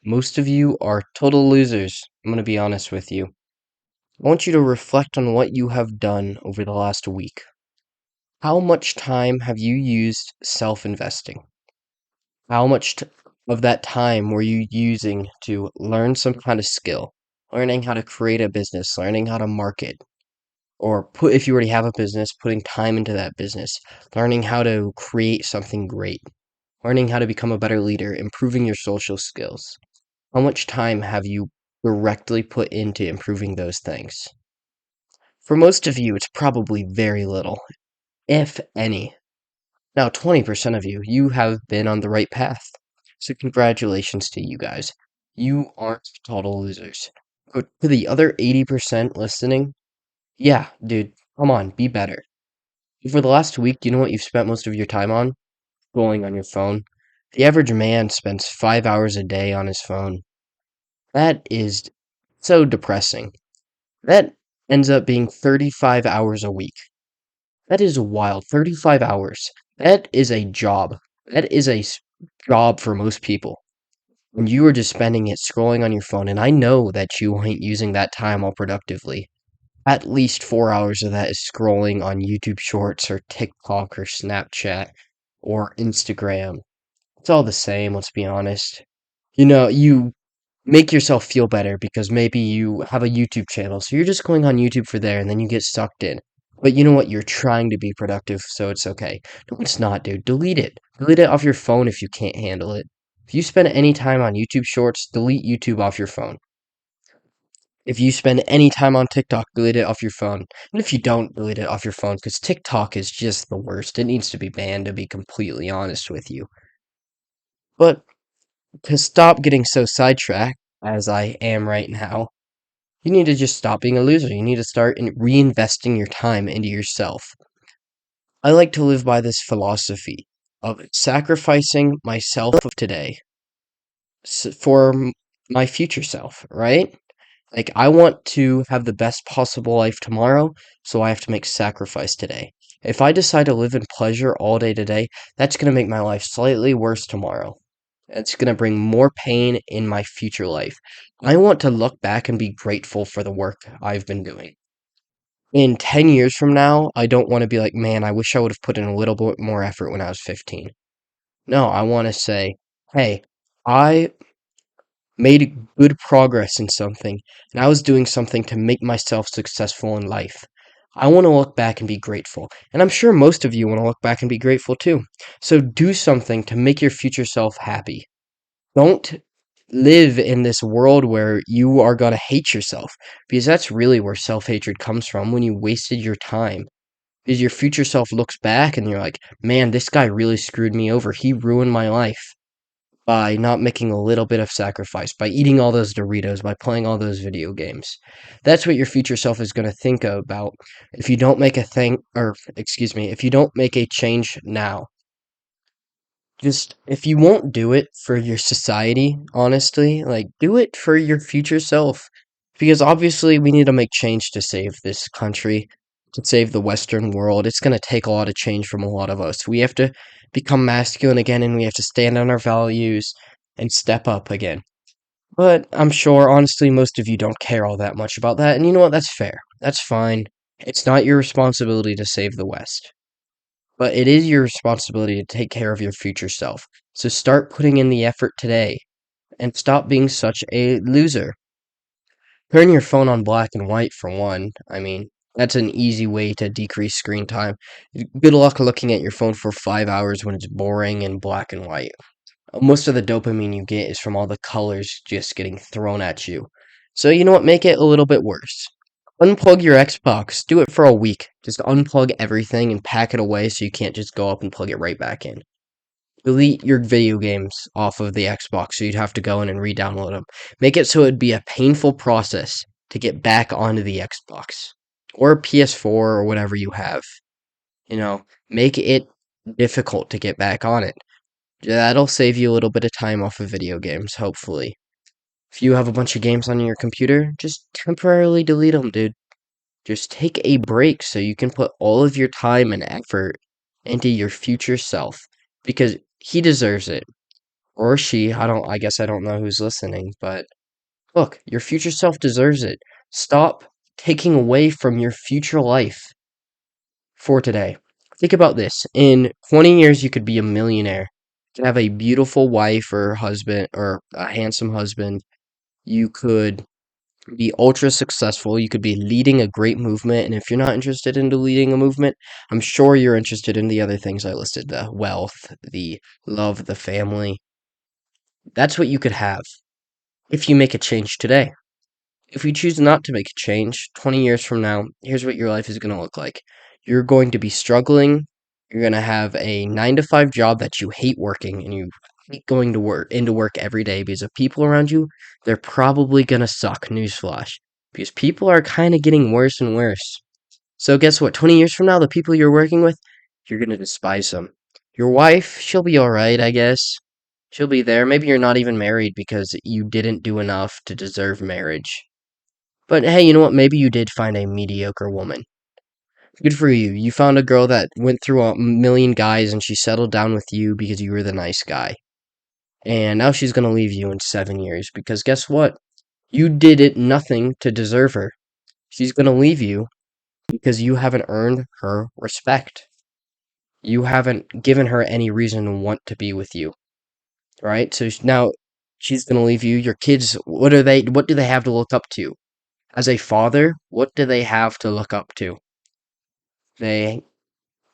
Most of you are total losers. I'm going to be honest with you. I want you to reflect on what you have done over the last week. How much time have you used self investing? How much of that time were you using to learn some kind of skill? Learning how to create a business, learning how to market, or if you already have a business, putting time into that business, learning how to create something great, learning how to become a better leader, improving your social skills. How much time have you directly put into improving those things? For most of you, it's probably very little, if any. Now, 20% of you, you have been on the right path. So, congratulations to you guys. You aren't total losers. But to the other 80% listening, yeah, dude, come on, be better. For the last week, do you know what you've spent most of your time on? Scrolling on your phone. The average man spends 5 hours a day on his phone. That is so depressing. That ends up being 35 hours a week. That is wild. 35 hours. That is a job. That is a job for most people. And you are just spending it scrolling on your phone. And I know that you ain't using that time all productively. At least 4 hours of that is scrolling on YouTube Shorts or TikTok or Snapchat or Instagram. It's all the same, let's be honest. You make yourself feel better because maybe you have a YouTube channel. So you're just going on YouTube for there and then you get sucked in. But you know what? You're trying to be productive, so it's okay. No, it's not, dude. Delete it. Delete it off your phone if you can't handle it. If you spend any time on YouTube Shorts, delete YouTube off your phone. If you spend any time on TikTok, delete it off your phone. And if you don't, delete it off your phone because TikTok is just the worst. It needs to be banned, to be completely honest with you. But to stop getting so sidetracked, as I am right now, you need to just stop being a loser. You need to start reinvesting your time into yourself. I like to live by this philosophy of sacrificing myself of today for my future self, right? Like, I want to have the best possible life tomorrow, so I have to make sacrifice today. If I decide to live in pleasure all day today, that's going to make my life slightly worse tomorrow. It's going to bring more pain in my future life. I want to look back and be grateful for the work I've been doing. In 10 years from now, I don't want to be like, man, I wish I would have put in a little bit more effort when I was 15. No, I want to say, hey, I made good progress in something, and I was doing something to make myself successful in life. I want to look back and be grateful. And I'm sure most of you want to look back and be grateful too. So do something to make your future self happy. Don't live in this world where you are going to hate yourself, because that's really where self hatred comes from when you wasted your time. Because your future self looks back and you're like, man, this guy really screwed me over. He ruined my life by not making a little bit of sacrifice, by eating all those Doritos, by playing all those video games. That's what your future self is going to think about if you don't make a thing, or excuse me, if you don't make a change now. Just, if you won't do it for your society, honestly, like, do it for your future self. Because obviously, we need to make change to save this country, to save the Western world. It's going to take a lot of change from a lot of us. We have to become masculine again, and we have to stand on our values and step up again. But I'm sure, honestly, most of you don't care all that much about that, and you know what? That's fair. That's fine. It's not your responsibility to save the West. But it is your responsibility to take care of your future self. So start putting in the effort today and stop being such a loser. Turn your phone on black and white for one. I mean, that's an easy way to decrease screen time. Good luck looking at your phone for 5 hours when it's boring and black and white. Most of the dopamine you get is from all the colors just getting thrown at you. So, you know what? Make it a little bit worse. Unplug your Xbox. Do it for a week. Just unplug everything and pack it away so you can't just go up and plug it right back in. Delete your video games off of the Xbox so you'd have to go in and re-download them. Make it so it'd be a painful process to get back onto the Xbox or PS4 or whatever you have. Make it difficult to get back on it. That'll save you a little bit of time off of video games, hopefully. If you have a bunch of games on your computer, just temporarily delete them, dude. Just take a break so you can put all of your time and effort into your future self because he deserves it. or she. I guess I don't know who's listening, but look, your future self deserves it. Stop taking away from your future life for today. Think about this. In 20 years, you could be a millionaire. You could have a beautiful wife or husband or a handsome husband. You could be ultra successful. You could be leading a great movement. And if you're not interested in leading a movement, I'm sure you're interested in the other things I listed, the wealth, the love, the family. That's what you could have if you make a change today. If you choose not to make a change 20 years from now, here's what your life is going to look like. You're going to be struggling. You're going to have a 9 to 5 job that you hate working and you hate going to work into work every day because of people around you. They're probably going to suck. Newsflash. Because people are kind of getting worse and worse. So guess what? 20 years from now, the people you're working with, you're going to despise them. Your wife, she'll be all right, I guess. She'll be there. Maybe you're not even married because you didn't do enough to deserve marriage. But hey, you know what? Maybe you did find a mediocre woman. Good for you. You found a girl that went through a million guys and she settled down with you because you were the nice guy. And now she's going to leave you in 7 years because guess what? You did it nothing to deserve her. She's going to leave you because you haven't earned her respect. You haven't given her any reason to want to be with you, right? So now she's going to leave you. Your kids, what do they have to look up to? As a father, what do they have to look up to? They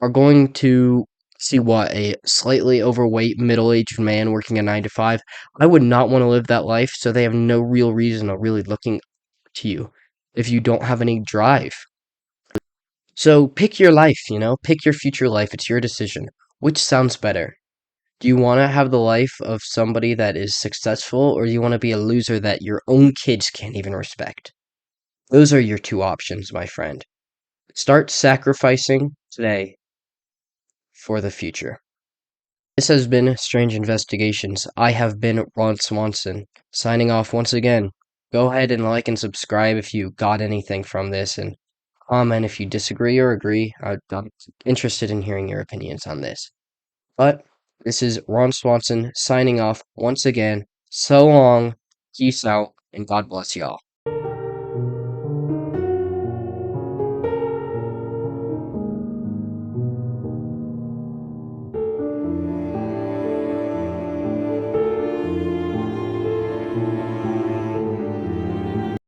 are going to see what a slightly overweight middle-aged man working a 9 to 5. I would not want to live that life, so they have no real reason of really looking up to you if you don't have any drive. So pick your life, pick your future life. It's your decision. Which sounds better? Do you want to have the life of somebody that is successful, or do you want to be a loser that your own kids can't even respect? Those are your two options, my friend. Start sacrificing today for the future. This has been Strange Investigations. I have been Ron Swanson, signing off once again. Go ahead and like and subscribe if you got anything from this, and comment if you disagree or agree. I'm interested in hearing your opinions on this. But this is Ron Swanson signing off once again. So long, peace out, and God bless y'all.